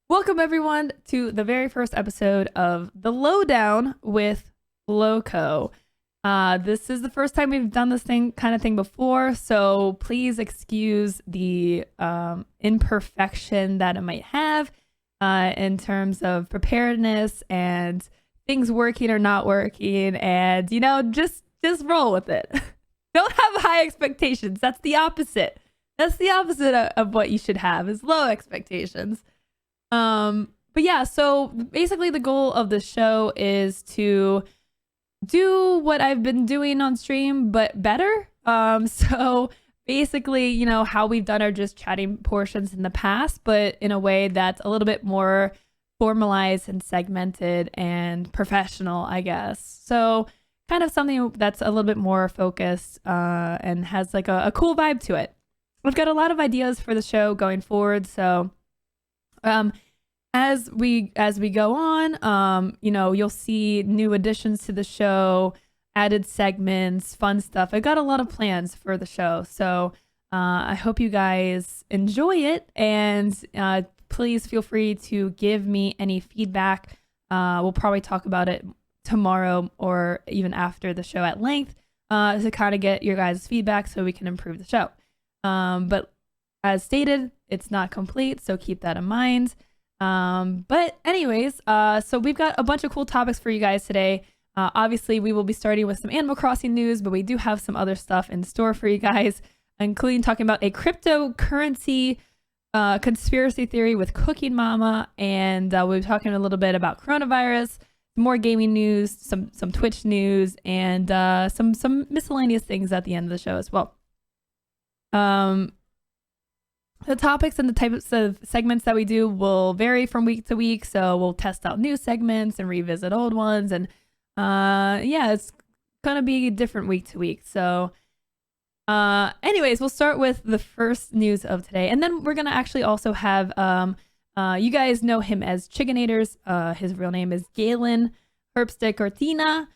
Welcome everyone to the very first episode of the Lowdown with Lowco. This is the first time we've done this kind of thing before, so please excuse the imperfection that it might have in terms of preparedness and things working or not working, and just roll with it. Don't have high expectations. That's the opposite. That's the opposite of what you should have, is low expectations. But yeah, so basically the goal of the show is to do what I've been doing on stream, but better. So basically, how we've done our just chatting portions in the past, but in a way that's a little bit more formalized and segmented and professional, I guess. So kind of something that's a little bit more focused, and has like a cool vibe to it. We've got a lot of ideas for the show going forward. So, as we go on, you'll see new additions to the show, added segments, fun stuff. I got a lot of plans for the show, so I hope you guys enjoy it, and please feel free to give me any feedback. We'll probably talk about it tomorrow or even after the show at length, to kind of get your guys' feedback so we can improve the show. But as stated, it's not complete, so keep that in mind. But anyways, so we've got a bunch of cool topics for you guys today. Obviously we will be starting with some Animal Crossing news, but we do have some other stuff in store for you guys, including talking about a cryptocurrency conspiracy theory with Cooking Mama, and we'll be talking a little bit about coronavirus, more gaming news, some Twitch news, and some miscellaneous things at the end of the show as well. The topics and the types of segments that we do will vary from week to week, so we'll test out new segments and revisit old ones, and yeah, it's gonna be different week to week. So anyways, we'll start with the first news of today, and then we're gonna actually also have you guys know him as Chigginators. His real name is Galen Herbst Cortina.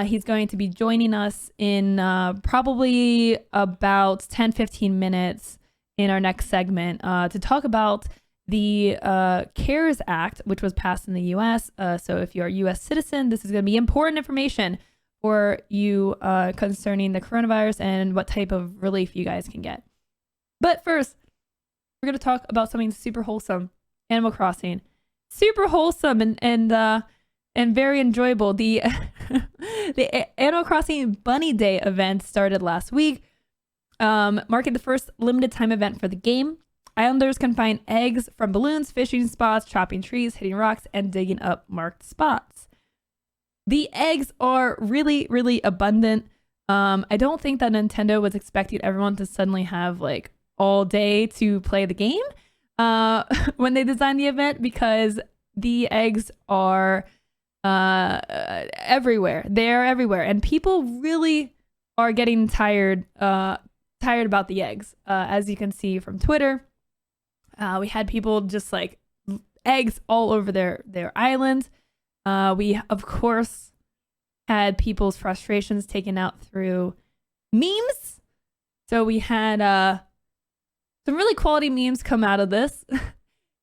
He's going to be joining us in probably about 10-15 minutes in our next segment, to talk about the CARES Act, which was passed in the US. So if you're a US citizen, this is going to be important information for you concerning the coronavirus and what type of relief you guys can get. But first, we're going to talk about something super wholesome. Animal Crossing. Super wholesome and very enjoyable. The Animal Crossing Bunny Day event started last week, marking the first limited time event for the game. Islanders can find eggs from balloons, fishing spots, chopping trees, hitting rocks, and digging up marked spots. The eggs are really, really abundant. I don't think that Nintendo was expecting everyone to suddenly have like all day to play the game when they designed the event, because the eggs are everywhere. They're everywhere, and people really are getting tired about the eggs. As you can see from Twitter, we had people just like eggs all over their island. We of course had people's frustrations taken out through memes. So we had some really quality memes come out of this.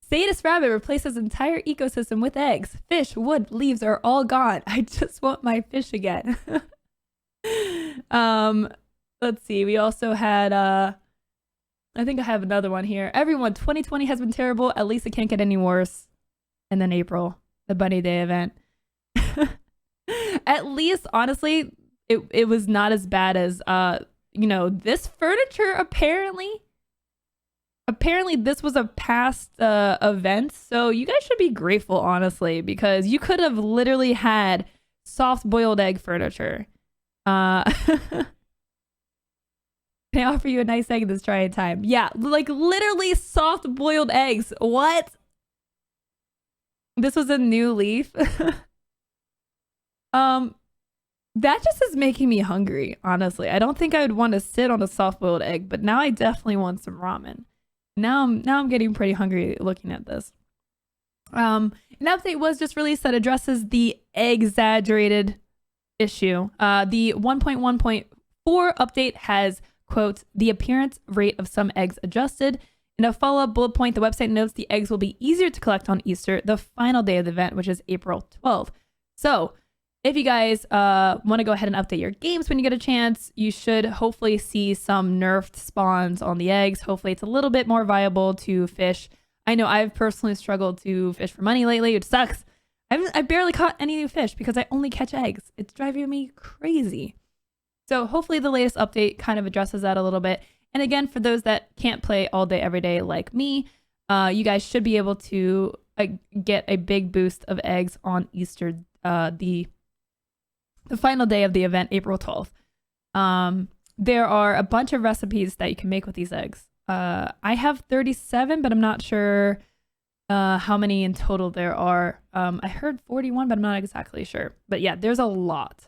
Sadist rabbit replaces entire ecosystem with eggs. Fish, wood, leaves are all gone. I just want my fish again. Let's see. We also had I think I have another one here. Everyone, 2020 has been terrible. At least it can't get any worse. And then April, the Bunny Day event. At least, honestly, it was not as bad as this furniture apparently this was a past event, so you guys should be grateful, honestly, because you could have literally had soft boiled egg furniture. Can I offer you a nice egg this trying time? Yeah, like literally soft boiled eggs. What? This was a new leaf. That just is making me hungry, honestly. I don't think I would want to sit on a soft boiled egg, but now I definitely want some ramen. Now I'm getting pretty hungry looking at this. An update was just released that addresses the exaggerated issue. The 1.1.4 update has, quote, the appearance rate of some eggs adjusted In a follow-up bullet point, the website notes the eggs will be easier to collect on Easter, the final day of the event, which is April 12th. So if you guys want to go ahead and update your games when you get a chance, you should hopefully see some nerfed spawns on the eggs. Hopefully it's a little bit more viable to fish. I know I've personally struggled to fish for money lately, which sucks. I barely caught any new fish because I only catch eggs. It's driving me crazy. So hopefully the latest update kind of addresses that a little bit. And again, for those that can't play all day, every day like me, you guys should be able to get a big boost of eggs on Easter, the final day of the event, April 12th. There are a bunch of recipes that you can make with these eggs. I have 37, but I'm not sure how many in total there are. I heard 41, but I'm not exactly sure. But yeah, there's a lot.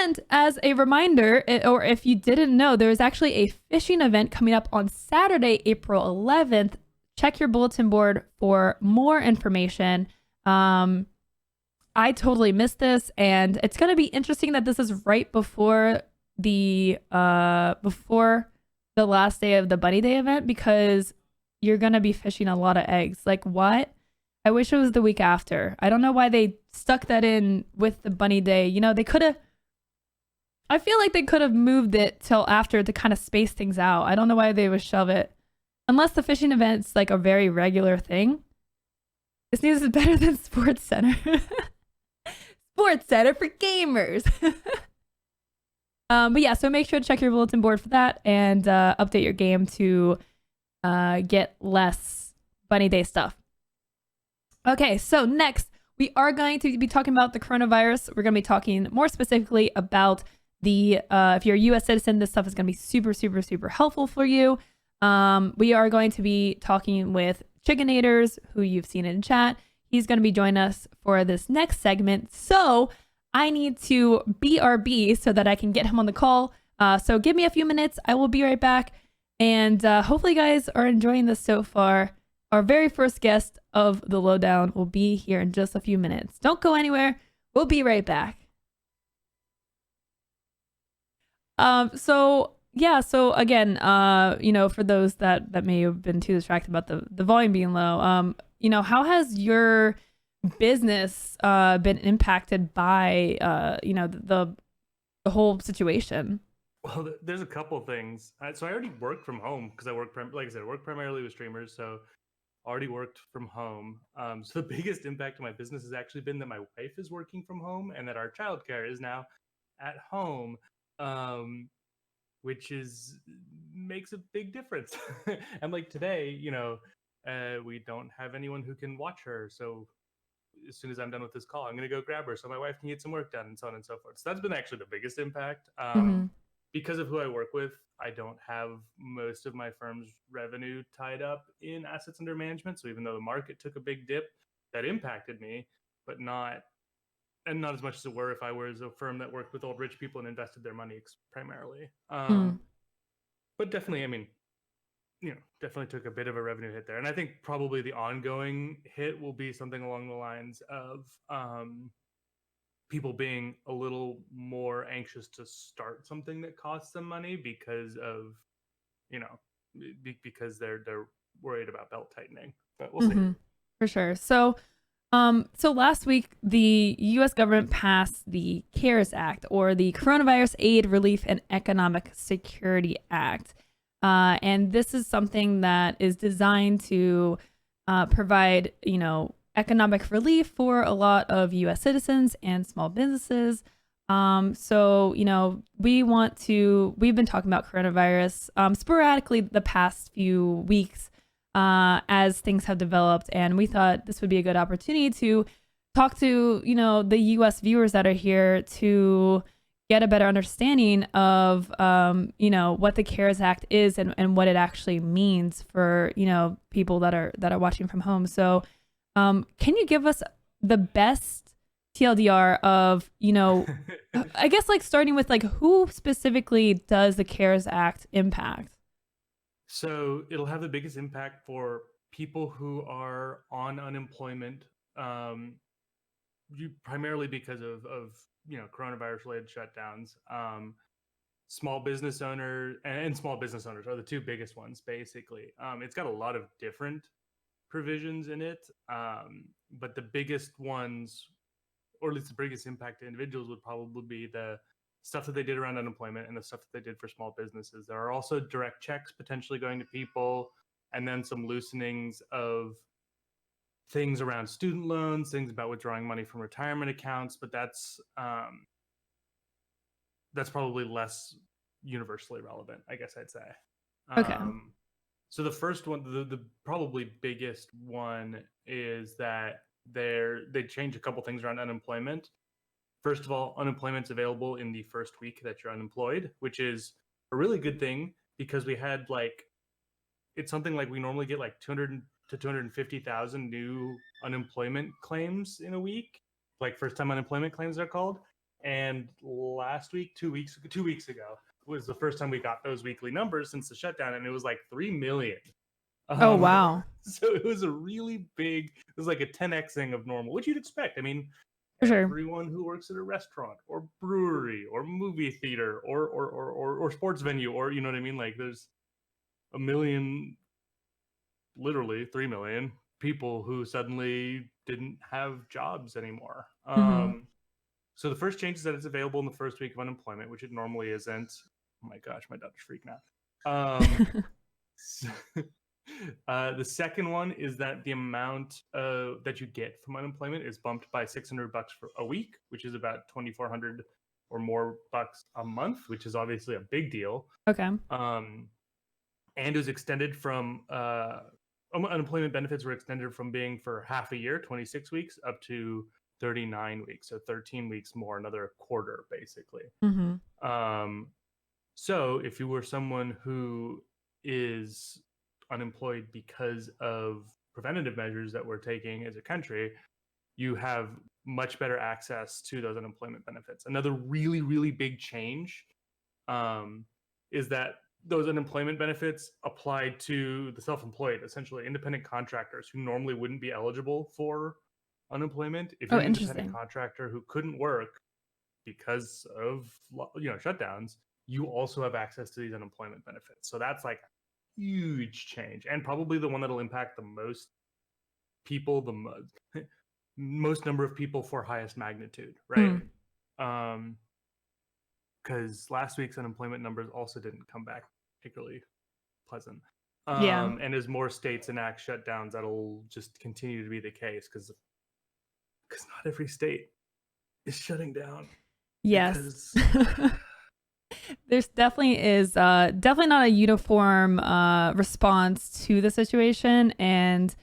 And as a reminder, or if you didn't know, there is actually a fishing event coming up on Saturday, April 11th. Check your bulletin board for more information. I totally missed this, and it's going to be interesting that this is right before the last day of the Bunny Day event, because you're going to be fishing a lot of eggs. Like, what? I wish it was the week after. I don't know why they stuck that in with the Bunny Day. You know, they could have... I feel like they could have moved it till after to kind of space things out. I don't know why they would shove it. Unless the fishing event's like a very regular thing. This news is better than Sports Center. Sports Center for gamers. But yeah, so make sure to check your bulletin board for that and update your game to get less Bunny Day stuff. Okay, so next, we are going to be talking about the coronavirus. We're going to be talking more specifically about if you're a U.S. citizen, this stuff is going to be super, super, super helpful for you. We are going to be talking with Chigginators, who you've seen in chat. He's going to be joining us for this next segment. So I need to BRB so that I can get him on the call. So give me a few minutes. I will be right back. And hopefully you guys are enjoying this so far. Our very first guest of the Lowdown will be here in just a few minutes. Don't go anywhere. We'll be right back. So again, for those that may have been too distracted about the volume being low, how has your business been impacted by the whole situation? Well, there's a couple things. So I already work from home because I work, like I said, I work primarily with streamers. So already worked from home. So the biggest impact to my business has actually been that my wife is working from home and that our childcare is now at home. Which makes a big difference. And like today, we don't have anyone who can watch her. So as soon as I'm done with this call, I'm going to go grab her so my wife can get some work done and so on and so forth. So that's been actually the biggest impact. Because of who I work with, I don't have most of my firm's revenue tied up in assets under management. So even though the market took a big dip, that impacted me, but not as much as it were if I was a firm that worked with old rich people and invested their money primarily. But definitely, definitely took a bit of a revenue hit there. And I think probably the ongoing hit will be something along the lines of people being a little more anxious to start something that costs them money because of, because they're worried about belt tightening. But we'll see. For sure. So last week, the U.S. government passed the CARES Act, or the Coronavirus Aid, Relief, and Economic Security Act. And this is something that is designed to provide, economic relief for a lot of U.S. citizens and small businesses. We've been talking about coronavirus sporadically the past few weeks as things have developed, and we thought this would be a good opportunity to talk to the U.S. viewers that are here to get a better understanding of what the CARES Act is and what it actually means for people that are watching from home. So can you give us the best TLDR of I guess starting with who specifically does the CARES Act impact? So it'll have the biggest impact for people who are on unemployment, primarily because of coronavirus related shutdowns. small business owners and small business owners are the two biggest ones, basically. It's got a lot of different provisions in it, but the biggest ones, or at least the biggest impact to individuals, would probably be the stuff that they did around unemployment and the stuff that they did for small businesses. There are also direct checks potentially going to people, and then some loosenings of things around student loans, things about withdrawing money from retirement accounts, but that's probably less universally relevant, I guess I'd say. Okay. So the first one, the probably biggest one, is that they change a couple things around unemployment. First of all, unemployment's available in the first week that you're unemployed, which is a really good thing because we had it's something like we normally get like 200 to 250,000 new unemployment claims in a week, like first time unemployment claims they're called. And last week, 2 weeks ago, was the first time we got those weekly numbers since the shutdown, and it was like 3 million. Oh, wow. So it was a really big, it was like a 10xing of normal, which you'd expect. I mean, For sure. everyone who works at a restaurant or brewery or movie theater or sports venue, or you know what I mean, like there's a million, literally 3 million people who suddenly didn't have jobs anymore. So the first change is that it's available in the first week of unemployment, which it normally isn't. Oh my gosh, my daughter's freaking out. The second one is that the amount that you get from unemployment is bumped by $600 for a week, which is about $2,400 or more bucks a month, which is obviously a big deal. Okay. And it was extended from unemployment benefits were extended from being for half a year, 26 weeks, up to 39 weeks, so 13 weeks more, another quarter, basically. So if you were someone who is unemployed because of preventative measures that we're taking as a country, you have much better access to those unemployment benefits. Another really, really big change is that those unemployment benefits apply to the self-employed, essentially independent contractors who normally wouldn't be eligible for unemployment. If you're an independent contractor who couldn't work because of shutdowns, you also have access to these unemployment benefits. So that's like a huge change, and probably the one that'll impact the most people, the most number of people for highest magnitude, right? Because last week's unemployment numbers also didn't come back particularly pleasant. And as more states enact shutdowns, that'll just continue to be the case because not every state is shutting down. Yes. There's definitely not a uniform response to the situation, and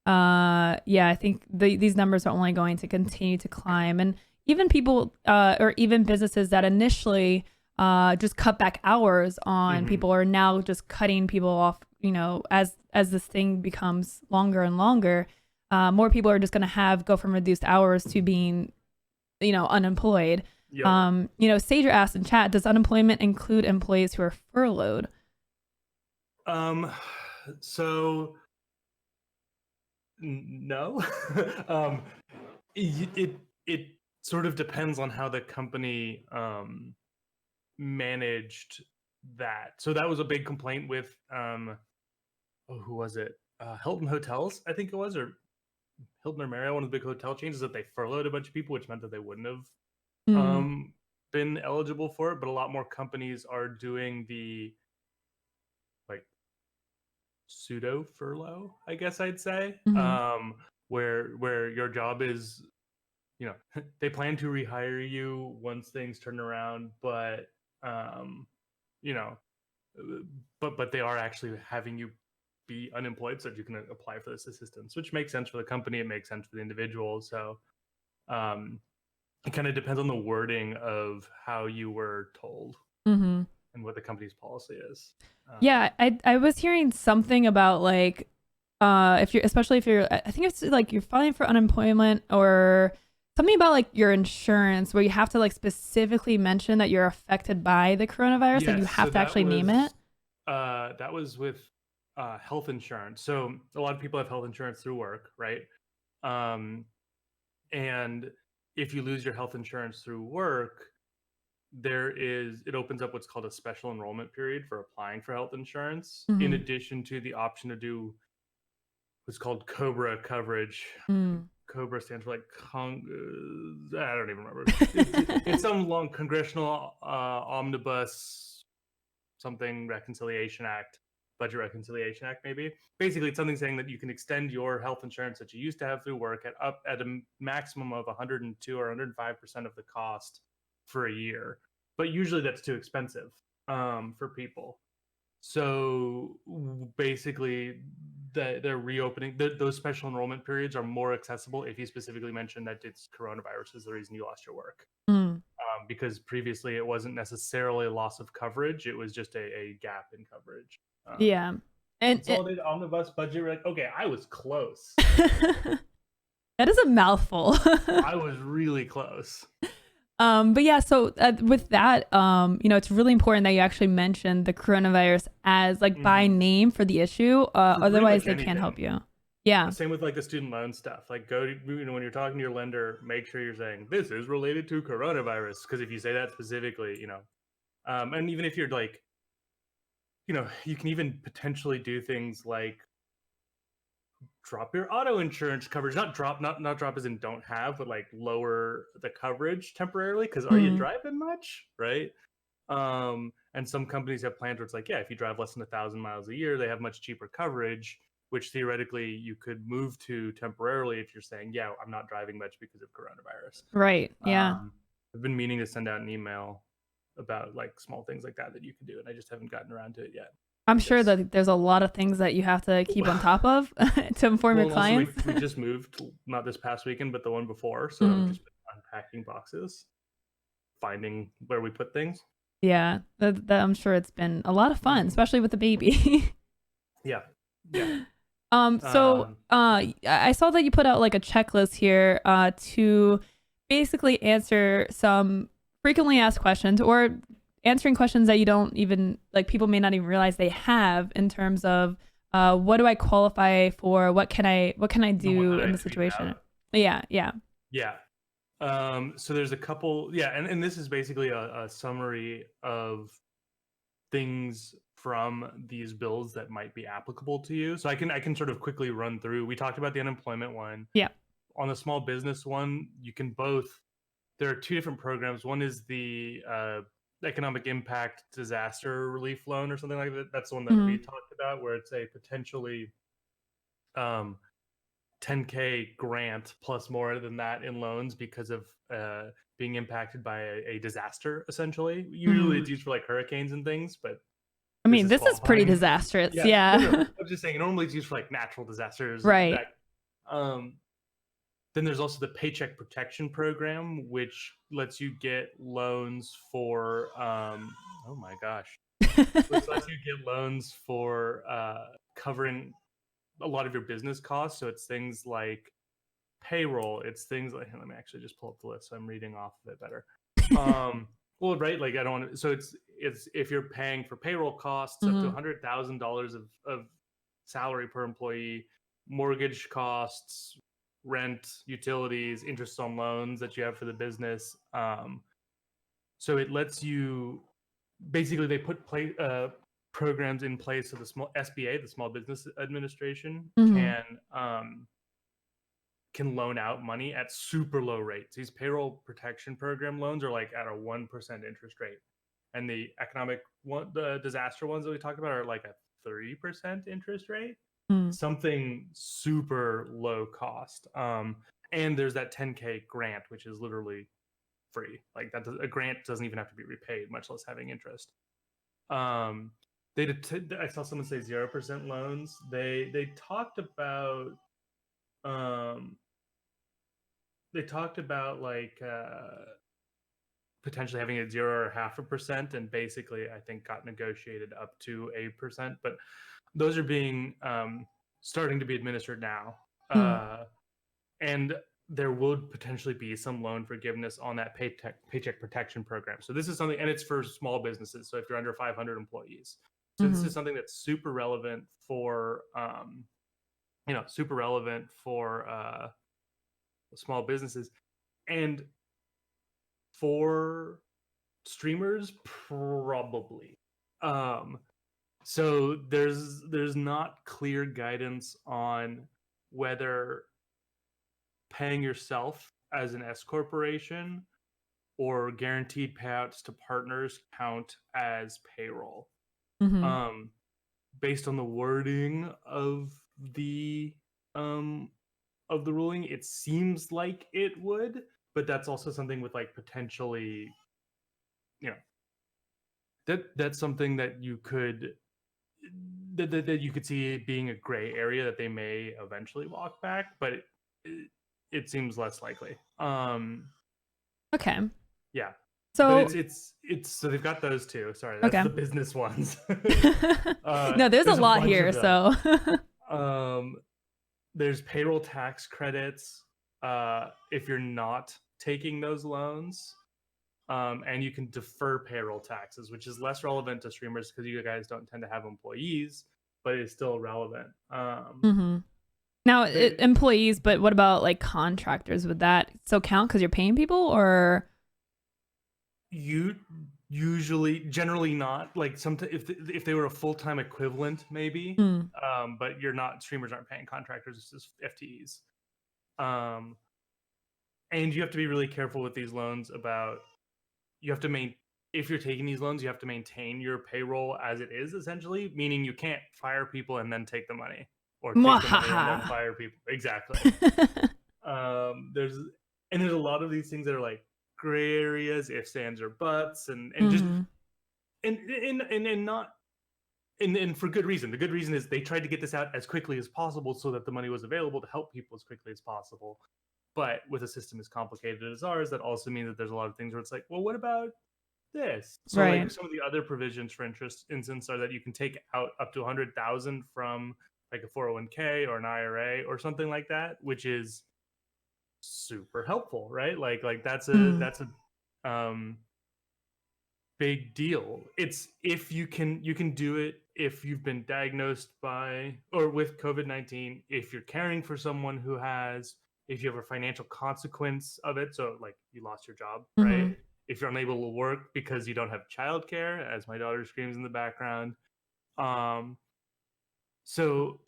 I think these numbers are only going to continue to climb. And even people or even businesses that initially just cut back hours on people are now just cutting people off, as this thing becomes longer and longer. More people are just going to go from reduced hours to being, unemployed. Yep. Sager asked in chat, does unemployment include employees who are furloughed? So no. It sort of depends on how the company managed that. So that was a big complaint with who was it? Hilton Hotels, I think it was, or Hilton or Marriott, one of the big hotel chains, is that they furloughed a bunch of people, which meant that they wouldn't have been eligible for it. But a lot more companies are doing the pseudo furlough, I guess I'd say, where your job is, they plan to rehire you once things turn around, but but they are actually having you be unemployed so that you can apply for this assistance, which makes sense for the company. It makes sense for the individual. So it kind of depends on the wording of how you were told and what the company's policy is. I was hearing something about like I think it's like you're filing for unemployment or something about like your insurance where you have to like specifically mention that you're affected by the coronavirus. Yes, and you have to actually name it. That was with health insurance. So a lot of people have health insurance through work, right? And if you lose your health insurance through work, it opens up what's called a special enrollment period for applying for health insurance, in Mm-hmm. addition to the option to do what's called COBRA coverage. Mm. COBRA stands for like I don't even remember. It's some long congressional omnibus something reconciliation act, budget reconciliation act, maybe. Basically, it's something saying that you can extend your health insurance that you used to have through work at a maximum of 102 or 105% of the cost for a year. But usually that's too expensive for people. So basically, they're reopening those special enrollment periods are more accessible if you specifically mention that it's coronavirus is the reason you lost your work. Mm. Because previously it wasn't necessarily a loss of coverage; it was just a gap in coverage. Yeah. And Consolidated omnibus budget. Okay, I was close. that is a mouthful. I was really close. But yeah, so with that, it's really important that you actually mention the coronavirus as like by name for the issue. Otherwise, they can't help you. Yeah. Same with like the student loan stuff. Like when you're talking to your lender, make sure you're saying this is related to coronavirus, because if you say that specifically, and even if you're like, you can even potentially do things like drop your auto insurance coverage, not drop as in don't have, but like lower the coverage temporarily, because are you driving much, right? And some companies have plans where it's like, yeah, if you drive less than 1,000 miles a year, they have much cheaper coverage, which theoretically you could move to temporarily if you're saying, yeah, I'm not driving much because of coronavirus. Right. Yeah. I've been meaning to send out an email about like small things like that you can do, and I just haven't gotten around to it yet. I'm sure that there's a lot of things that you have to keep on top of to inform your clients. Also we just moved, not this past weekend, but the one before. So I've just been unpacking boxes, finding where we put things. Yeah, that I'm sure it's been a lot of fun, especially with the baby. Yeah. Yeah. So I saw that you put out like a checklist here to basically answer some frequently asked questions, or answering questions that you don't even, like, people may not even realize they have, in terms of what do I qualify for? What can I do in the situation? Yeah. So there's a couple, and this is basically a summary of things from these bills that might be applicable to you. So I can sort of quickly run through. We talked about the unemployment one. Yeah. On the small business one, you can both. There are two different programs. One is the economic impact disaster relief loan or something like that. That's the one that we talked about, where it's a potentially 10K grant plus more than that in loans because of being impacted by a disaster, essentially. Usually it's used for like hurricanes and things, but I mean, this is pretty disastrous. Yeah. No, I'm just saying, normally it's used for like natural disasters. Right. Then there's also the Paycheck Protection Program, which lets you get loans for, oh my gosh, which lets you get loans for covering a lot of your business costs. So it's things like payroll. It's things like, let me actually just pull up the list so I'm reading off of it better. Well, right, like I don't want to. So it's if you're paying for payroll costs up to $100,000 of salary per employee, mortgage costs, rent, utilities, interest on loans that you have for the business. So it lets you, basically they put programs in place so the small SBA, the Small Business Administration, can loan out money at super low rates. These payroll protection program loans are like at a 1% interest rate, and the the disaster ones that we talked about are like a 3% interest rate. Something super low cost. And there's that 10K grant, which is literally free. Like a grant doesn't even have to be repaid, much less having interest. I saw someone say 0% loans. They talked about like potentially having it 0 or 0.5%, and basically I think got negotiated up to 8%. But those are being starting to be administered now, and there would potentially be some loan forgiveness on that paycheck protection program. So this is something, and it's for small businesses. So if you're under 500 employees, so this is something that's super relevant for small businesses. And for Streamers probably. Um, so there's not clear guidance on whether paying yourself as an S corporation or guaranteed payouts to partners count as payroll. Mm-hmm. Um, Based on the wording the um of the ruling, it seems like it would, but that's also something with like potentially, you know, that's something that you could that you could see being a gray area that they may eventually walk back, but it seems less likely. Okay. Yeah, but So, it's so they've got those two. Sorry, that's okay. the business ones. No, there's a There's a lot bunch of here. them. So, Um, there's payroll tax credits if you're not taking those loans. And you can defer payroll taxes, which is less relevant to streamers because you guys don't tend to have employees, but it's still relevant. hmm Now, They, employees, but what about like contractors? Would that still count because you're paying people, or? you generally not like if they were a full-time equivalent maybe, Mm. but you're not streamers aren't paying contractors, it's just FTEs. Um, and you have to be really careful with these loans about you have to main if you're taking these loans, you have to maintain your payroll as it is, essentially, meaning you can't fire people and then take the money, or take the money and then Mwahaha. fire people. Exactly. There's there's a lot of these things that are like gray areas, ifs, ands, or buts, and just hmm and not and for good reason. The good reason is they tried to get this out as quickly as possible so that the money was available to help people as quickly as possible. But with a system as complicated as ours, that also means that there's a lot of things where it's like, well, what about this? So Right. like some of the other provisions, for instance, are that you can take out up to 100,000 from like a 401k or an IRA or something like that, which is super helpful, right? Like Mm. that's a big deal. It's if you can do it if you've been diagnosed by or with COVID-19, if you're caring for someone who has, if you have a financial consequence of it, so like you lost your job, right? hmm If you're unable to work because you don't have childcare, as my daughter screams in the background. Um, so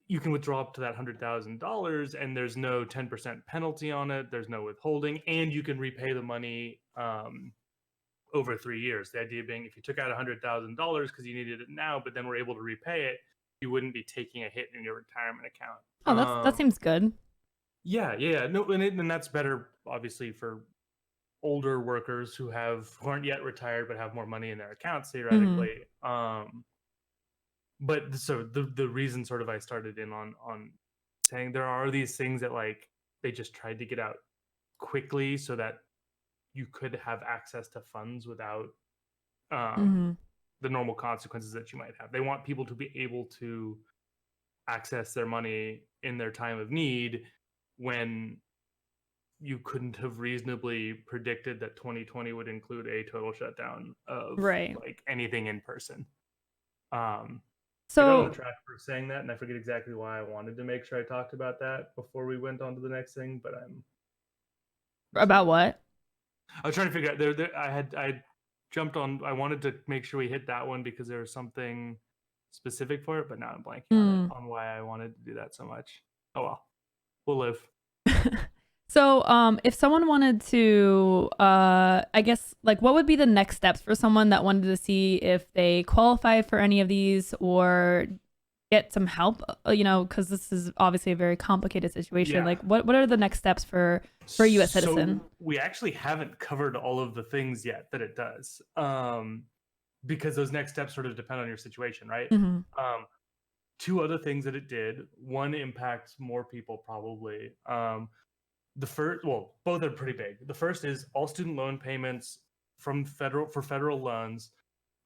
you can withdraw up to that $100,000 and there's no 10% penalty on it. There's no withholding, and you can repay the money over 3 years. The idea being if you took out $100,000 because you needed it now, but then were able to repay it, you wouldn't be taking a hit in your retirement account. Oh, that seems good. Yeah. No, and that's better, obviously, for older workers who aren't yet retired but have more money in their accounts hmm theoretically. But so the reason sort of I started in on saying there are these things that like they just tried to get out quickly so that you could have access to funds without um, hmm the normal consequences that you might have. They want people to be able to access their money in their time of need when you couldn't have reasonably predicted that 2020 would include a total shutdown of Right. like anything in person. Um, I got on the So, track for saying that, and I forget exactly why I wanted to make sure I talked about that before we went on to the next thing, but I'm about sorry. what? I was trying to figure out I jumped on. I wanted to make sure we hit that one because there was something specific for it, but now I'm blanking on it Mm. on why I wanted to do that so much. Oh well, we'll live. So, if someone wanted to, I guess, like, what would be the next steps for someone that wanted to see if they qualify for any of these or get some help? Because this is obviously a very complicated situation. Yeah. Like, what are the next steps for a U.S. So citizen? we actually haven't covered all of the things yet that it does, because those next steps sort of depend on your situation, right? hmm Um, Two other things that it did. One impacts more people probably. The first, well, both are pretty big. The first is all student loan payments for federal loans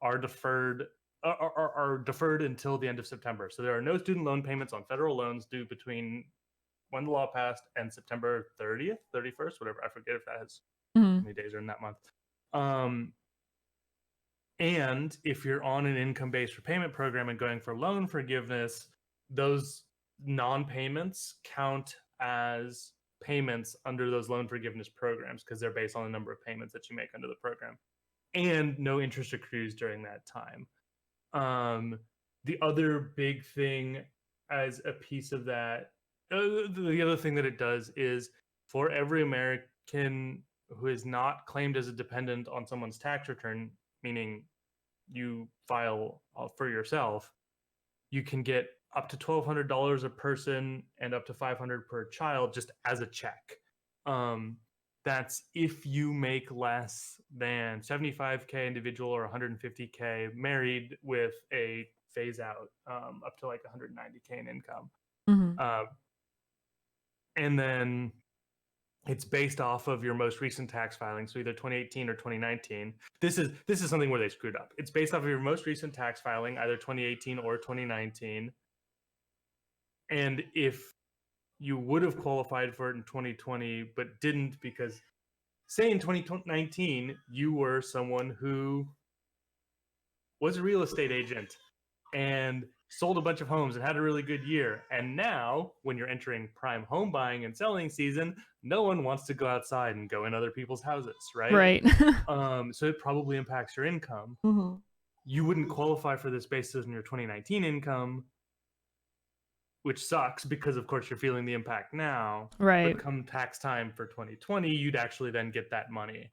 are deferred are deferred until the end of September. So there are no student loan payments on federal loans due between when the law passed and September 30th, 31st, whatever. I forget if that has hmm how many days are in that month. Um, and if you're on an income-based repayment program and going for loan forgiveness, those non-payments count as payments under those loan forgiveness programs because they're based on the number of payments that you make under the program. and no interest accrues during that time. The other big thing as a piece of that, the other thing that it does is for every American who is not claimed as a dependent on someone's tax return, meaning you file for yourself, you can get up to $1,200 a person and up to $500 per child just as a check. That's if you make less than 75K individual or 150K married with a phase out up to like 190K in income. Mm-hmm. And then it's based off of your most recent tax filing, so either 2018 or 2019. This is something where they screwed up. It's based off of your most recent tax filing, either 2018 or 2019. And if you would have qualified for it in 2020 but didn't, because say in 2019 you were someone who was a real estate agent and sold a bunch of homes and had a really good year, and now when you're entering prime home buying and selling season, no one wants to go outside and go in other people's houses, right? Right. So it probably impacts your income. Mm-hmm. You wouldn't qualify for this based on your 2019 income, which sucks because of course you're feeling the impact now. Right. But come tax time for 2020, you'd actually then get that money.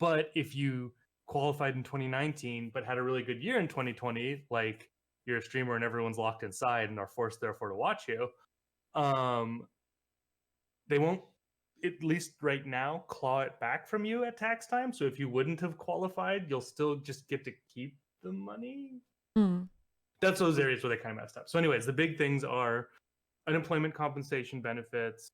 But if you qualified in 2019 but had a really good year in 2020, like you're a streamer and everyone's locked inside and are forced therefore to watch you, they won't, at least right now, claw it back from you at tax time. So if you wouldn't have qualified, you'll still just get to keep the money. Mm. That's those areas where they kind of messed up. So anyways, the big things are unemployment compensation benefits,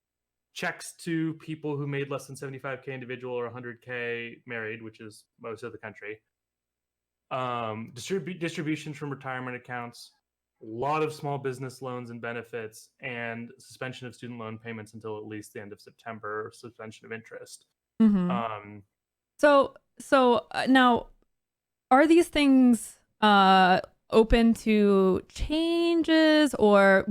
checks to people who made less than 75K individual or 100K married, which is most of the country. Distributions from retirement accounts, a lot of small business loans and benefits, and suspension of student loan payments until at least the end of September, or suspension of interest. Mm-hmm. So now, are these things open to changes, or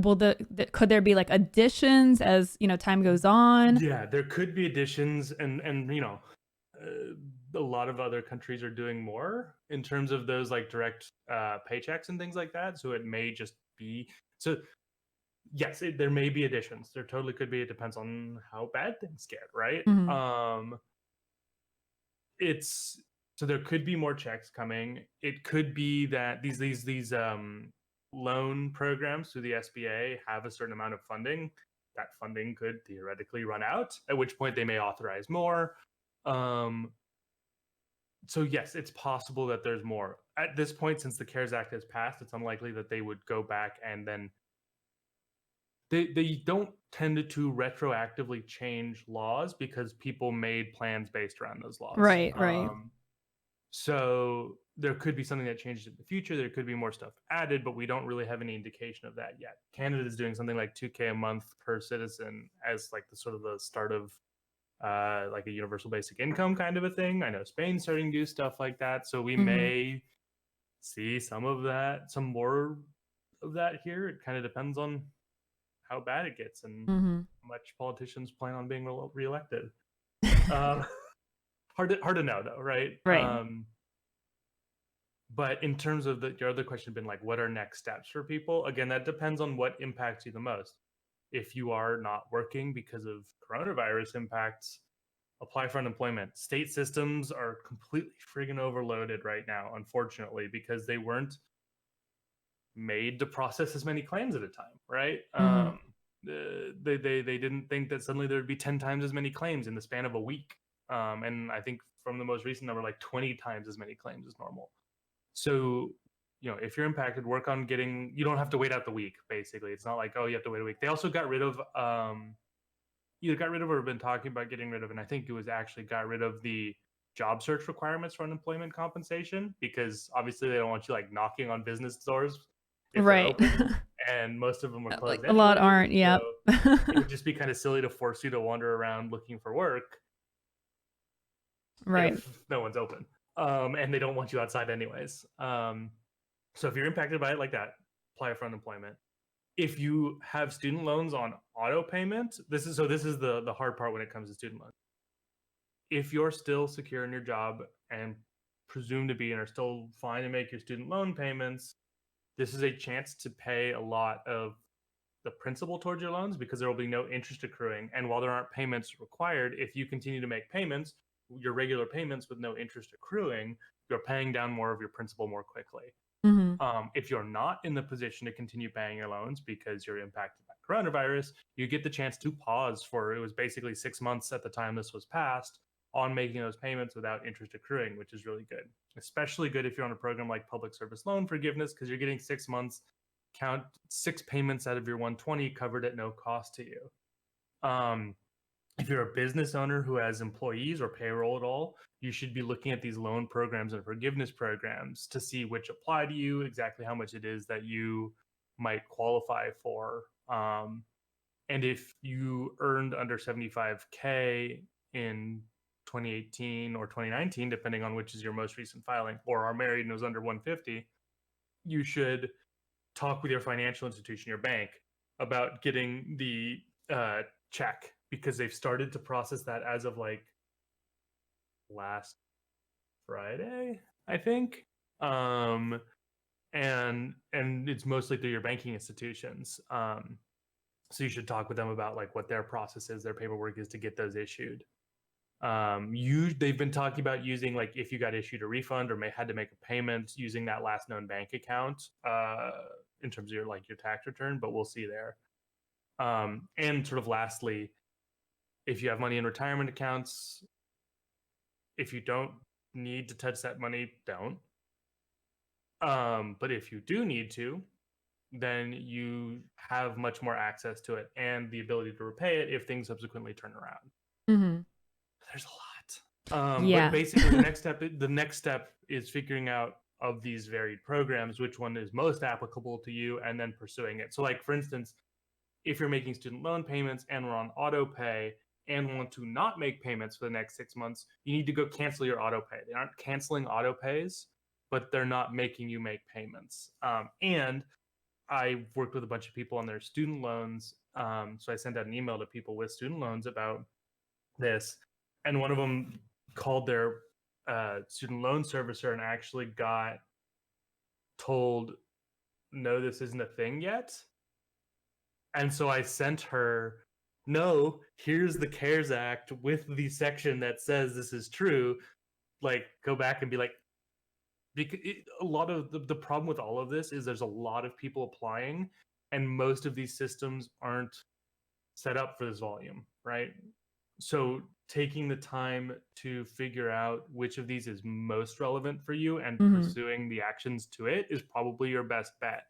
could there be like additions as time goes on? Yeah, there could be additions, and a lot of other countries are doing more in terms of those like direct paychecks and things like that. So it may just be so. Yes, there may be additions. There totally could be. It depends on how bad things get, right? Mm-hmm. It's so there could be more checks coming. It could be that these loan programs through the SBA have a certain amount of funding. That funding could theoretically run out, at which point they may authorize more. So yes, it's possible that there's more. At this point, since the CARES Act has passed, it's unlikely that they would go back and then they don't tend to retroactively change laws because people made plans based around those laws. Right. So there could be something that changes in the future. There could be more stuff added, but we don't really have any indication of that yet. Canada is doing something like $2K a month per citizen as like the sort of the start of like a universal basic income kind of a thing. I know Spain's starting to do stuff like that. So we may see some more of that here. It kind of depends on how bad it gets and how much politicians plan on being reelected. Hard to know though, right? Right. But in terms of your other question, been like, what are next steps for people? Again, that depends on what impacts you the most. If you are not working because of coronavirus impacts, apply for unemployment. State systems are completely friggin' overloaded right now, unfortunately, because they weren't made to process as many claims at a time, right? They didn't think that suddenly there would be 10 times as many claims in the span of a week. And I think from the most recent number, like 20 times as many claims as normal. So, if you're impacted, work on you don't have to wait out the week, basically. It's not like, oh, you have to wait a week. They also got rid of, either got rid of or have been talking about getting rid of, and I think it was actually got rid of the job search requirements for unemployment compensation, because obviously they don't want you like knocking on business doors if they're open, and most of them are closed a lot anyway, aren't. Yep. So it would just be kind of silly to force you to wander around looking for work Right. if no one's open, and they don't want you outside anyways. So if you're impacted by it like that, apply for unemployment. If you have student loans on auto payment, this is the hard part when it comes to student loans. If you're still secure in your job and presumed to be and are still fine to make your student loan payments, this is a chance to pay a lot of the principal towards your loans because there will be no interest accruing. And while there aren't payments required, if you continue to make payments, your regular payments with no interest accruing, you're paying down more of your principal more quickly. Mm-hmm. If you're not in the position to continue paying your loans because you're impacted by coronavirus, you get the chance to pause for, it was basically 6 months at the time this was passed, on making those payments without interest accruing, which is really good. Especially good if you're on a program like public service loan forgiveness, because you're getting 6 months, count 6 payments out of your 120 covered at no cost to you. If you're a business owner who has employees or payroll at all, you should be looking at these loan programs and forgiveness programs to see which apply to you, exactly how much it is that you might qualify for. And if you earned under 75K in 2018 or 2019, depending on which is your most recent filing, or are married and was under 150, you should talk with your financial institution, your bank, about getting the check, because they've started to process that as of like last Friday, I think. And it's mostly through your banking institutions. So you should talk with them about like what their process is, their paperwork is to get those issued. They've been talking about using, like, if you got issued a refund or had to make a payment, using that last known bank account in terms of your tax return, but we'll see there. And sort of lastly, if you have money in retirement accounts, if you don't need to touch that money, don't. But if you do need to, then you have much more access to it and the ability to repay it if things subsequently turn around. Mm-hmm. There's a lot. Yeah. But basically, the next step is figuring out, of these varied programs, which one is most applicable to you, and then pursuing it. So, like, for instance, if you're making student loan payments and we're on auto pay and want to not make payments for the next 6 months, you need to go cancel your auto pay. They aren't canceling auto pays, but they're not making you make payments. And I worked with a bunch of people on their student loans. So I sent out an email to people with student loans about this. And one of them called their student loan servicer and actually got told, no, this isn't a thing yet. And so I sent her, no, here's the CARES Act with the section that says this is true. Like, go back and be like, because a lot of the problem with all of this is there's a lot of people applying, and most of these systems aren't set up for this volume, right? So taking the time to figure out which of these is most relevant for you and Mm-hmm. pursuing the actions to it is probably your best bet.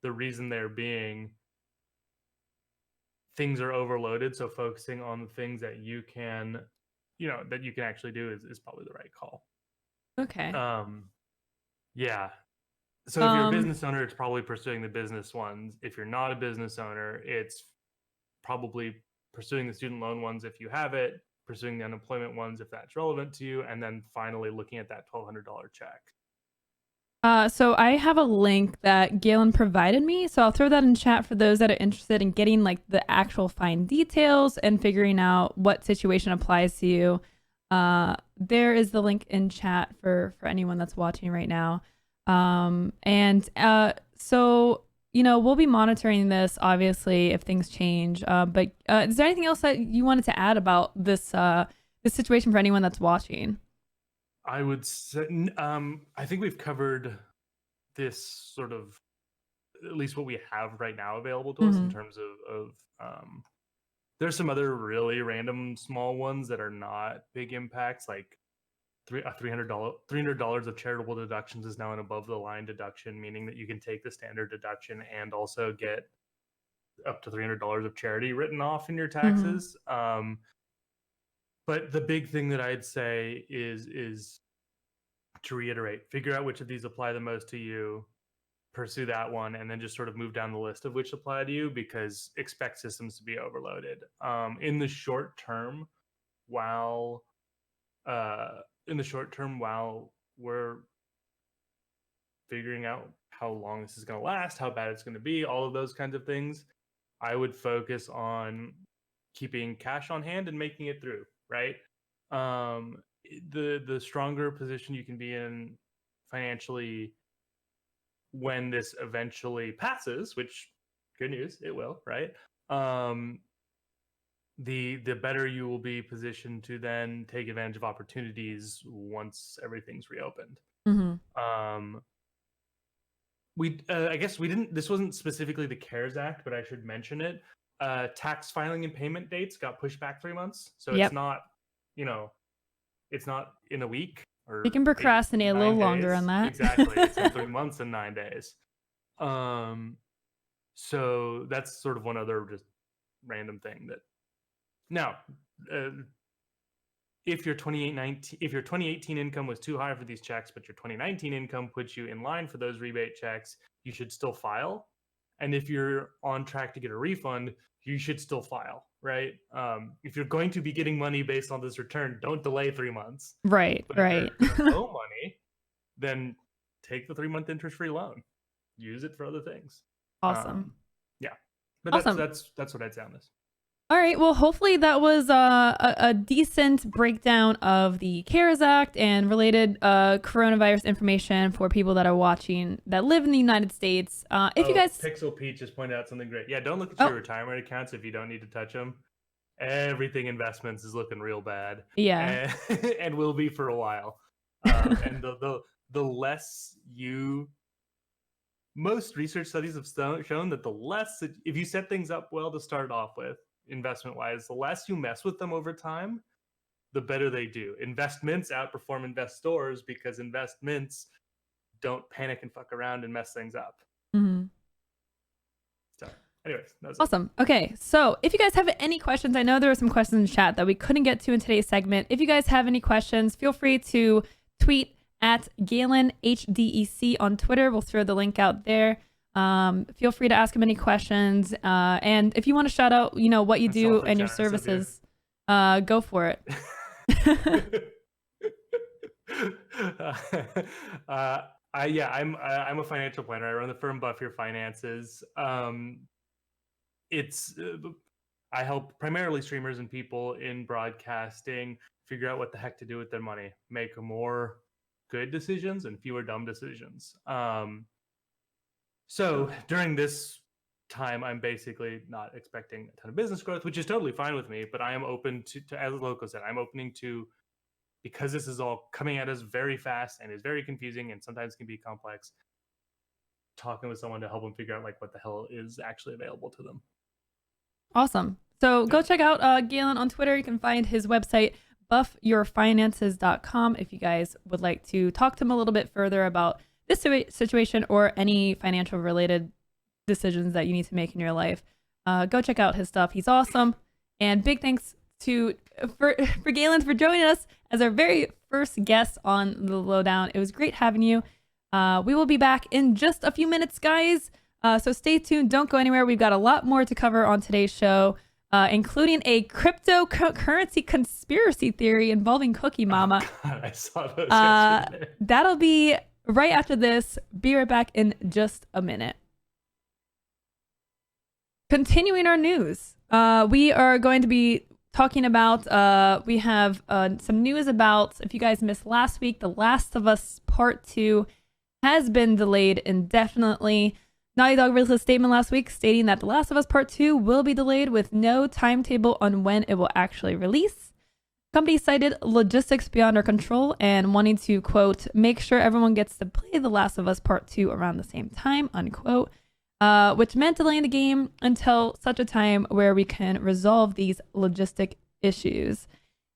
The reason there being, things are overloaded, so focusing on the things that you can actually do is probably the right call. Okay. Yeah. So if you're a business owner, it's probably pursuing the business ones. If you're not a business owner, it's probably pursuing the student loan ones if you have it, pursuing the unemployment ones if that's relevant to you, and then finally looking at that $1,200 check. So I have a link that Galen provided me, so I'll throw that in chat for those that are interested in getting like the actual fine details and figuring out what situation applies to you. There is the link in chat for anyone that's watching right now. So we'll be monitoring this obviously if things change. But is there anything else that you wanted to add about this situation for anyone that's watching? I would say, I think we've covered this sort of, at least what we have right now available to us in terms of there's some other really random small ones that are not big impacts, like $300 of charitable deductions is now an above the line deduction, meaning that you can take the standard deduction and also get up to $300 of charity written off in your taxes. But the big thing that I'd say is to reiterate, figure out which of these apply the most to you, pursue that one, and then just sort of move down the list of which apply to you, because expect systems to be overloaded. In the short term, while we're figuring out how long this is going to last, how bad it's going to be, all of those kinds of things, I would focus on keeping cash on hand and making it through, right? the stronger position you can be in financially when this eventually passes, which good news, it will, right? The better you will be positioned to then take advantage of opportunities once everything's reopened. I guess we didn't. This wasn't specifically the CARES Act, but I should mention it. Tax filing and payment dates got pushed back 3 months, so it's not, it's not in a week or you can procrastinate a little longer on that. Exactly, it's in 3 months and 9 days. So that's sort of one other just random thing that. Now, if your 2018 income was too high for these checks, but your 2019 income puts you in line for those rebate checks, you should still file. And if you're on track to get a refund, you should still file, right? If you're going to be getting money based on this return, don't delay 3 months. Right, but right. If you're owe money, then take the 3-month interest-free loan. Use it for other things. Awesome. Yeah, but awesome. That's what I'd say on this. All right. Well, hopefully that was a decent breakdown of the CARES Act and related coronavirus information for people that are watching that live in the United States. If you guys, Pixel Pete just pointed out something great. Yeah, don't look at your retirement accounts if you don't need to touch them. Everything investments is looking real bad. Yeah, and will be for a while. And the less you. Most research studies have shown that the less, if you set things up well to start off with, investment wise, the less you mess with them over time, the better they do. Investments outperform investors because investments don't panic and fuck around and mess things up. So anyways, that was awesome. Okay, so if you guys have any questions, I know there were some questions in chat that we couldn't get to in today's segment. If you guys have any questions, feel free to tweet at Galen HDEC on Twitter. We'll throw the link out there. Feel free to ask him any questions. And if you want to shout out, what you do and your services, go for it. I'm a financial planner. I run the firm Buff Your Finances. I help primarily streamers and people in broadcasting figure out what the heck to do with their money, make more good decisions and fewer dumb decisions. So during this time, I'm basically not expecting a ton of business growth, which is totally fine with me, but I am open to as Lowco said, I'm opening to, because this is all coming at us very fast and is very confusing and sometimes can be complex, talking with someone to help them figure out what the hell is actually available to them. Awesome. So go check out Galen on Twitter. You can find his website, buffyourfinances.com, if you guys would like to talk to him a little bit further about this situation or any financial related decisions that you need to make in your life. Go check out his stuff. He's awesome. And big thanks for Galen for joining us as our very first guest on the Lowdown. It was great having you. We will be back in just a few minutes, guys. So stay tuned. Don't go anywhere. We've got a lot more to cover on today's show, including a cryptocurrency conspiracy theory involving Cookie Mama. Oh, God, I saw those yesterday. That'll be right after this. Be right back in just a minute. Continuing our news, we are going to be talking about, we have some news about, if you guys missed last week, The Last of Us Part 2 has been delayed indefinitely. Naughty Dog released a statement last week stating that The Last of Us Part 2 will be delayed with no timetable on when it will actually release. Company cited logistics beyond our control and wanting to, quote, make sure everyone gets to play The Last of Us Part 2 around the same time, unquote, which meant delaying the game until such a time where we can resolve these logistic issues.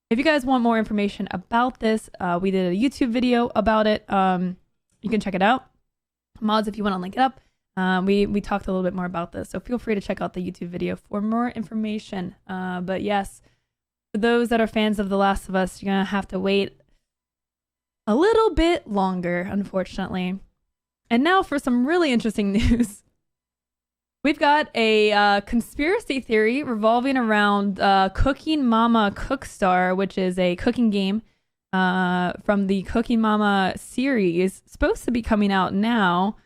If you guys want more information about this, we did a YouTube video about it. You can check it out. Mods, if you want to link it up. We talked a little bit more about this, so feel free to check out the YouTube video for more information. But yes, for those that are fans of The Last of Us, you're going to have to wait a little bit longer, unfortunately. And now for some really interesting news. We've got a conspiracy theory revolving around Cooking Mama Cookstar, which is a cooking game from the Cooking Mama series, supposed to be coming out now.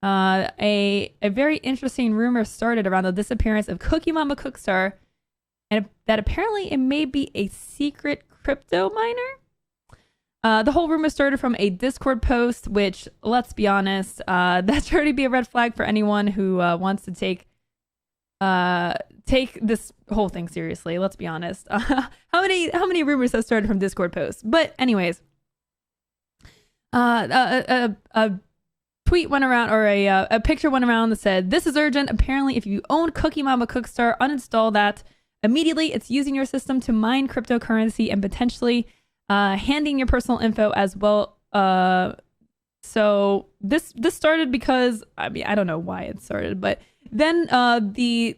A very interesting rumor started around the disappearance of Cookie Mama Cookstar, and that apparently it may be a secret crypto miner. The whole rumor started from a Discord post, which, let's be honest, that should already be a red flag for anyone who wants to take this whole thing seriously. Let's be honest. How many rumors have started from Discord posts? But anyways, a tweet went around, or a picture went around that said, "This is urgent. Apparently, if you own Cookie Mama Cookstar, uninstall that immediately. It's using your system to mine cryptocurrency and potentially handing your personal info as well." So this started because, I mean, I don't know why it started, but then the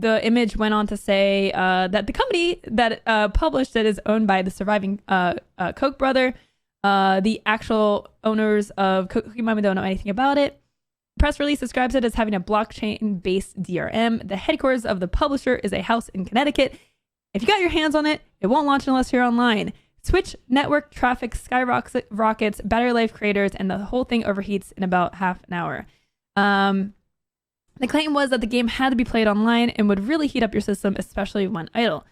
image went on to say that the company that published it is owned by the surviving Koch brother. The actual owners of Cookie Mama don't know anything about it. The press release describes it as having a blockchain-based DRM. The headquarters of the publisher is a house in Connecticut. If you got your hands on it, it won't launch unless you're online. Switch network traffic skyrockets, battery life craters, and the whole thing overheats in about half an hour. The claim was that the game had to be played online and would really heat up your system, especially when idle.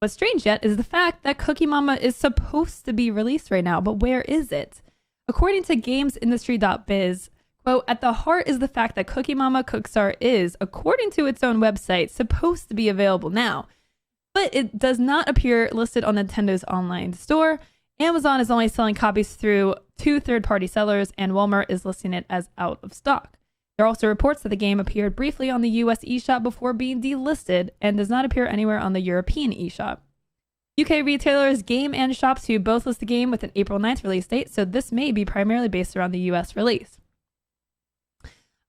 What's strange yet is the fact that Cookie Mama is supposed to be released right now, but where is it? According to gamesindustry.biz, quote, "At the heart is the fact that Cookie Mama Cookstar is, according to its own website, supposed to be available now, but it does not appear listed on Nintendo's online store. Amazon is only selling copies through 2 third-party sellers, and Walmart is listing it as out of stock. There are also reports that the game appeared briefly on the US eShop before being delisted and does not appear anywhere on the European eShop. UK retailers Game and Shop2 both list the game with an April 9th release date, so this may be primarily based around the US release."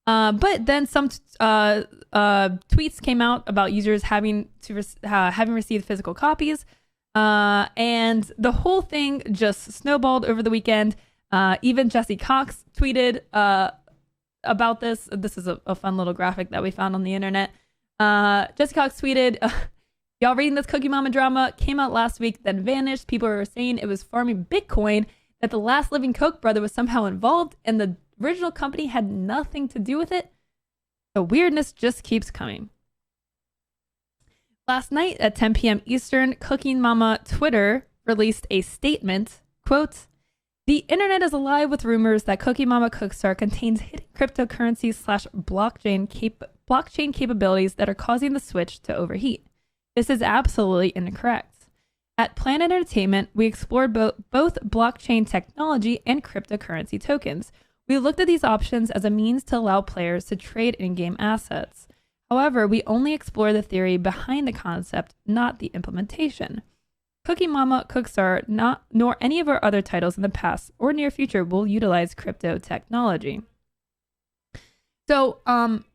But then some tweets came out about users having received physical copies, and the whole thing just snowballed over the weekend. Even Jesse Cox tweeted about this. This is a fun little graphic that we found on the internet. Jesse Cox tweeted, "Y'all reading this Cookie Mama drama? Came out last week, then vanished. People were saying it was farming Bitcoin, that the last living Koch brother was somehow involved, and the original company had nothing to do with it. The weirdness just keeps coming." Last night at 10 p.m. Eastern, Cookie Mama Twitter released a statement, quote, "The internet is alive with rumors that Cookie Mama Cookstar contains hidden cryptocurrency/blockchain capabilities that are causing the Switch to overheat. This is absolutely incorrect. At Planet Entertainment, we explored both blockchain technology and cryptocurrency tokens. We looked at these options as a means to allow players to trade in-game assets. However, we only explore the theory behind the concept, not the implementation. Cookie Mama Cookstar, nor any of our other titles in the past or near future will utilize crypto technology." So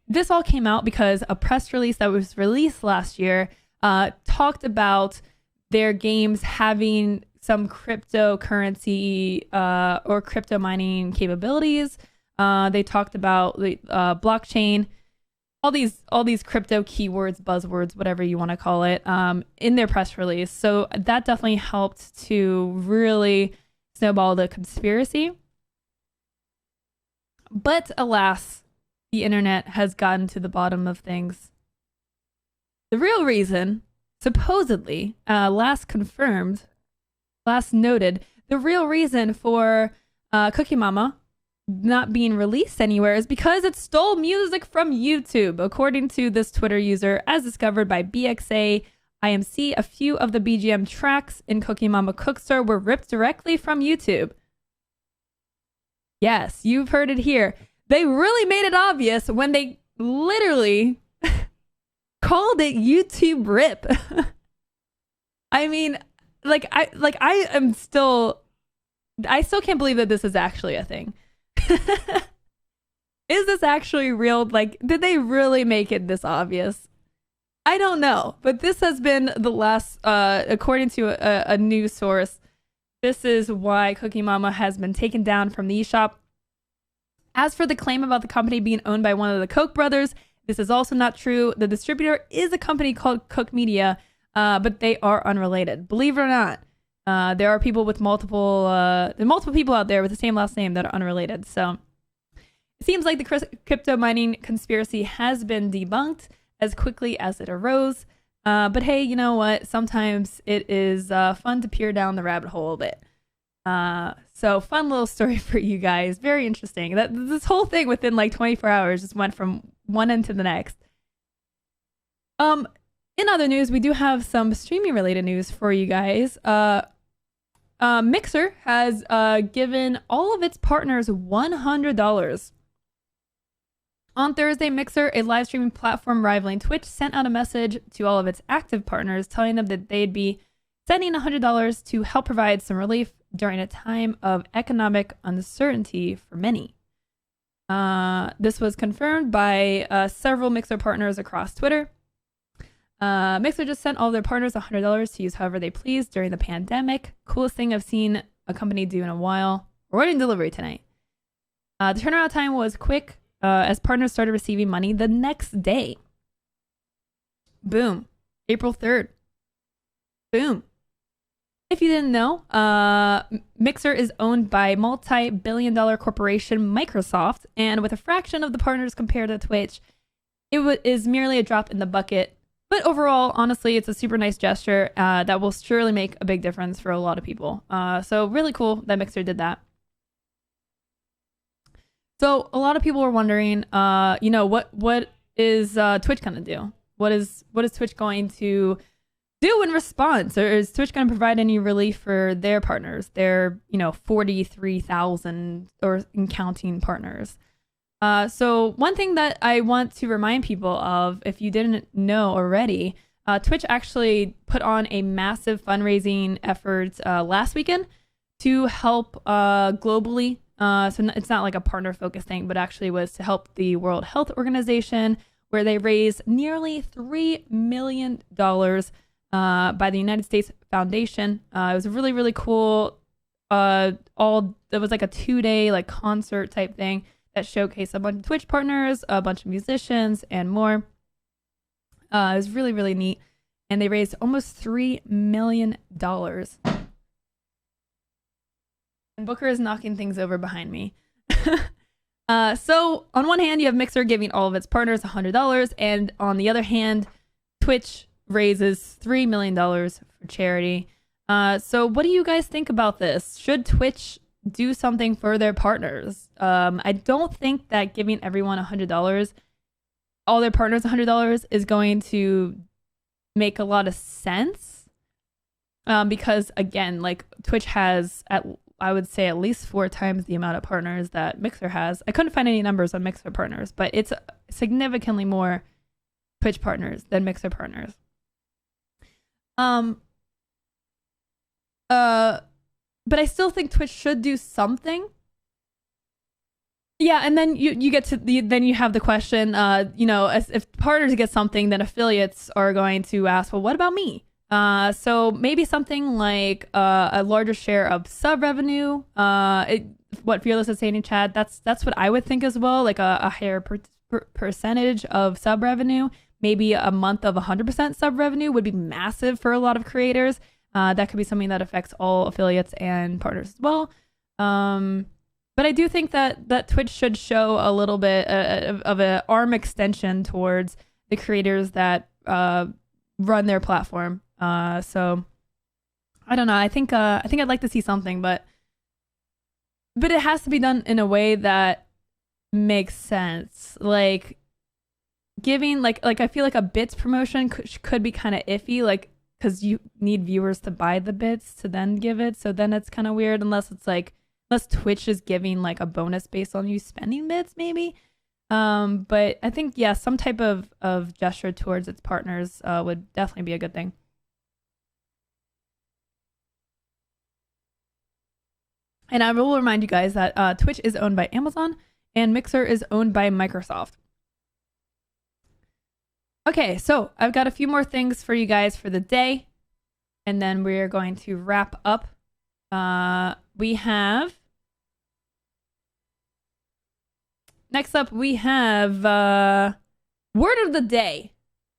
this all came out because a press release that was released last year talked about their games having some cryptocurrency or crypto mining capabilities. They talked about the blockchain, all these crypto keywords, buzzwords, whatever you want to call it, in their press release. So that definitely helped to really snowball the conspiracy. But alas, the internet has gotten to the bottom of things. The real reason, supposedly, last noted, the real reason for Cookie Mama not being released anywhere is because it stole music from YouTube. According to this Twitter user, as discovered by BXA IMC, a few of the BGM tracks in Cookie Mama Cookstar were ripped directly from YouTube. Yes, you've heard it here. They really made it obvious when they literally called it YouTube rip. I mean, I still can't believe that this is actually a thing. Is this actually real? Like, did they really make it this obvious? I don't know, but this has been the last, according to a news source, this is why Cookie Mama has been taken down from the eShop. As for the claim about the company being owned by one of the Koch brothers, this is also not true. The distributor is a company called Koch Media, but they are unrelated. Believe it or not, there are people with multiple people out there with the same last name that are unrelated. So it seems like the crypto mining conspiracy has been debunked as quickly as it arose. But hey, you know what? Sometimes it is fun to peer down the rabbit hole a bit. So fun little story for you guys. Very interesting. That this whole thing within like 24 hours just went from one end to the next. In other news, we do have some streaming related news for you guys. Mixer has given all of its partners $100. On Thursday, Mixer, a live streaming platform rivaling Twitch, sent out a message to all of its active partners telling them that they'd be sending $100 to help provide some relief during a time of economic uncertainty for many. This was confirmed by several Mixer partners across Twitter. Mixer just sent all their partners $100 to use however they please during the pandemic. Coolest thing I've seen a company do in a while. We're ordering delivery tonight. The turnaround time was quick as partners started receiving money the next day. Boom. April 3rd. Boom. If you didn't know, Mixer is owned by multi-billion-dollar corporation Microsoft, and with a fraction of the partners compared to Twitch, it is merely a drop in the bucket. But overall, honestly, it's a super nice gesture that will surely make a big difference for a lot of people. So really cool that Mixer did that. So a lot of people were wondering, what is Twitch going to do? What is Twitch going to do in response? Or is Twitch going to provide any relief for their partners, their 43,000 or counting partners? So one thing that I want to remind people of, if you didn't know already, Twitch actually put on a massive fundraising effort last weekend to help globally. So it's not like a partner-focused thing, but actually was to help the World Health Organization, where they raised nearly $3 million by the United States Foundation. It was a really, really cool. It was like a 2-day concert type thing that showcased a bunch of Twitch partners, a bunch of musicians, and more. It was really, really neat. And they raised almost $3 million. And Booker is knocking things over behind me. So on one hand, you have Mixer giving all of its partners $100. And on the other hand, Twitch raises $3 million for charity. So what do you guys think about this? Should Twitch do something for their partners? I don't think that giving everyone $100, all their partners $100, is going to make a lot of sense. Because again, Twitch has I would say at least 4 times the amount of partners that Mixer has. I couldn't find any numbers on Mixer partners, but it's significantly more Twitch partners than Mixer partners. But I still think Twitch should do something. Yeah, and then you get to then you have the question, if partners get something, then affiliates are going to ask, well, what about me? So maybe something like a larger share of sub revenue. What Fearless is saying in chat, that's what I would think as well, like a higher percentage of sub revenue. Maybe a month of 100% sub revenue would be massive for a lot of creators. That could be something that affects all affiliates and partners as well. But I do think that Twitch should show a little bit of an arm extension towards the creators that run their platform. So I don't know. I think I'd like to see something, but it has to be done in a way that makes sense. Like giving like I feel like a bits promotion could be kind of iffy, because you need viewers to buy the bits to then give it. So then it's kind of weird unless Twitch is giving a bonus based on you spending bits, maybe. But I think, yeah, some type of gesture towards its partners would definitely be a good thing. And I will remind you guys that Twitch is owned by Amazon and Mixer is owned by Microsoft. Okay, so I've got a few more things for you guys for the day, and then we're going to wrap up. Next up, we have Word of the Day.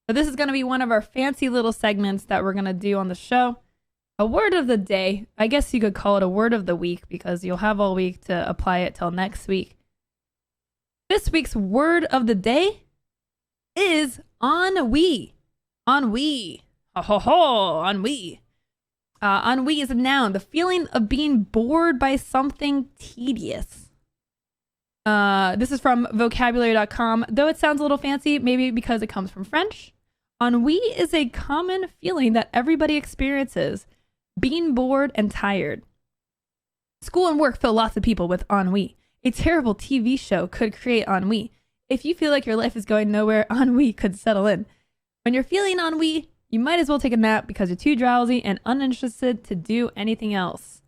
So this is going to be one of our fancy little segments that we're going to do on the show. A Word of the Day. I guess you could call it a Word of the Week because you'll have all week to apply it till next week. This week's Word of the Day is ennui. Ennui. Ho ho ho, ennui. Ennui is a noun. The feeling of being bored by something tedious. This is from vocabulary.com. Though it sounds a little fancy, maybe because it comes from French. Ennui is a common feeling that everybody experiences. Being bored and tired. School and work fill lots of people with ennui. A terrible TV show could create ennui. If you feel like your life is going nowhere, ennui could settle in. When you're feeling ennui, you might as well take a nap because you're too drowsy and uninterested to do anything else.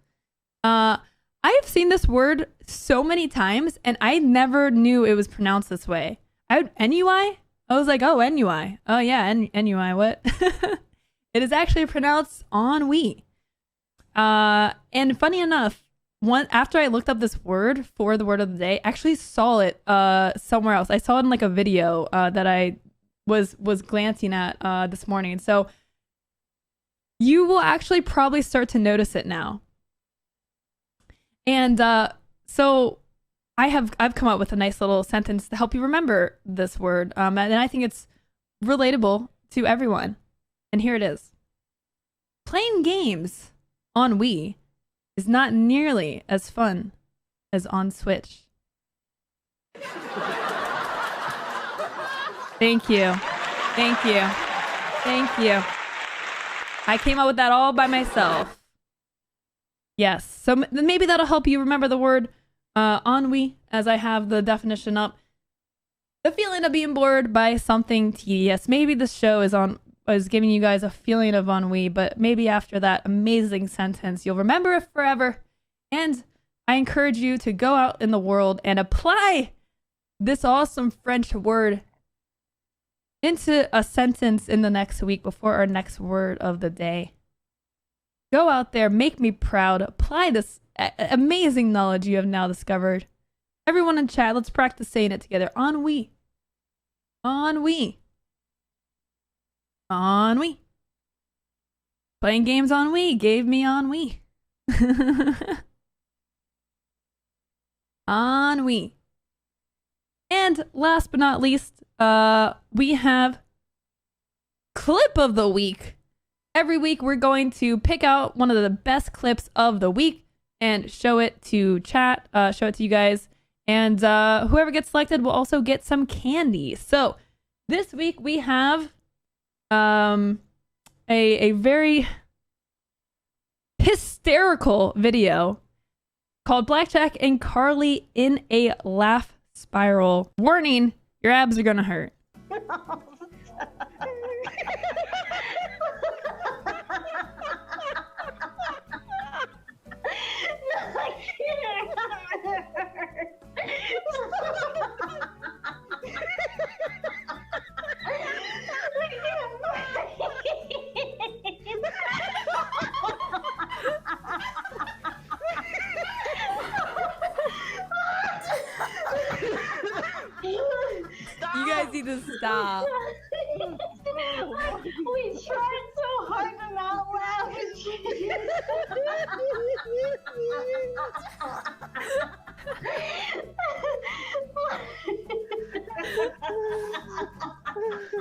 I have seen this word so many times, and I never knew it was pronounced this way. Ennui? I was like, oh, ennui. Oh, yeah, ennui, what? It is actually pronounced ennui. And funny enough, after I looked up this word for the word of the day, I actually saw it somewhere else. I saw it in like a video that I was glancing at this morning. And so you will actually probably start to notice it now. And so I've come up with a nice little sentence to help you remember this word. And I think it's relatable to everyone. And here it is. Playing games on Wii is not nearly as fun as on Switch. Thank you. Thank you. Thank you. I came up with that all by myself. Yes. So maybe that'll help you remember the word ennui as I have the definition up. The feeling of being bored by something tedious. Maybe this show is giving you guys a feeling of ennui, but maybe after that amazing sentence, you'll remember it forever. And I encourage you to go out in the world and apply this awesome French word into a sentence in the next week before our next word of the day. Go out there, make me proud, apply this amazing knowledge you have now discovered. Everyone in chat, let's practice saying it together. Ennui. Ennui. Ennui. Playing games on Wii gave me ennui. Ennui. And last but not least, we have clip of the week. Every week we're going to pick out one of the best clips of the week and show it to chat, show it to you guys. And whoever gets selected will also get some candy. So this week we have a very hysterical video called Blackjack and Carly in a Laugh Spiral. Warning, your abs are gonna hurt. You guys need to stop. We tried so hard to not laugh.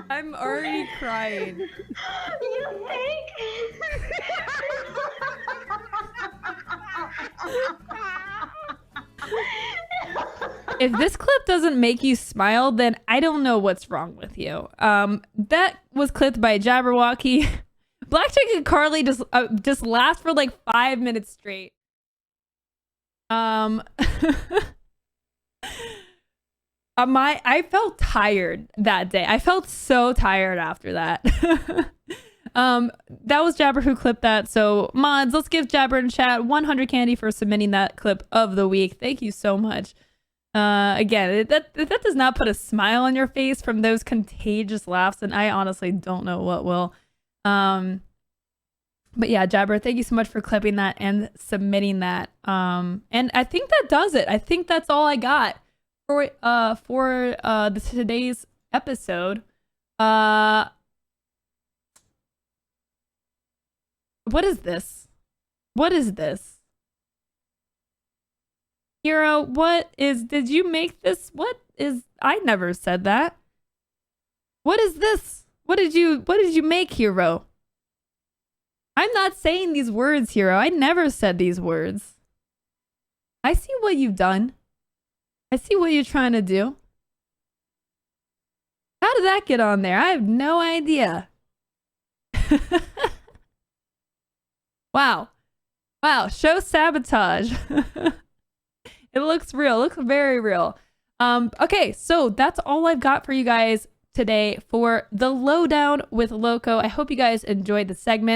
I'm already crying. You think? If this clip doesn't make you smile, then I don't know what's wrong with you. That was clipped by Jabberwocky. Blackjack and Carly just laughed for like 5 minutes straight. I felt tired that day. I felt so tired after that. That was Jabber who clipped that. So mods, let's give Jabber in chat 100 candy for submitting that clip of the week. Thank you so much. Again, that does not put a smile on your face from those contagious laughs, and I honestly don't know what will. But yeah, Jabber, thank you so much for clipping that and submitting that. And I think that does it. I think that's all I got for today's episode. What is this? What is this? Hero, did you make this? I never said that. What is this? What did you make, Hero? I'm not saying these words, Hero. I never said these words. I see what you've done. I see what you're trying to do. How did that get on there? I have no idea. Wow. Wow. Show sabotage. It looks real. It looks very real. Okay, so that's all I've got for you guys today for the Lowdown with Lowco. I hope you guys enjoyed the segment.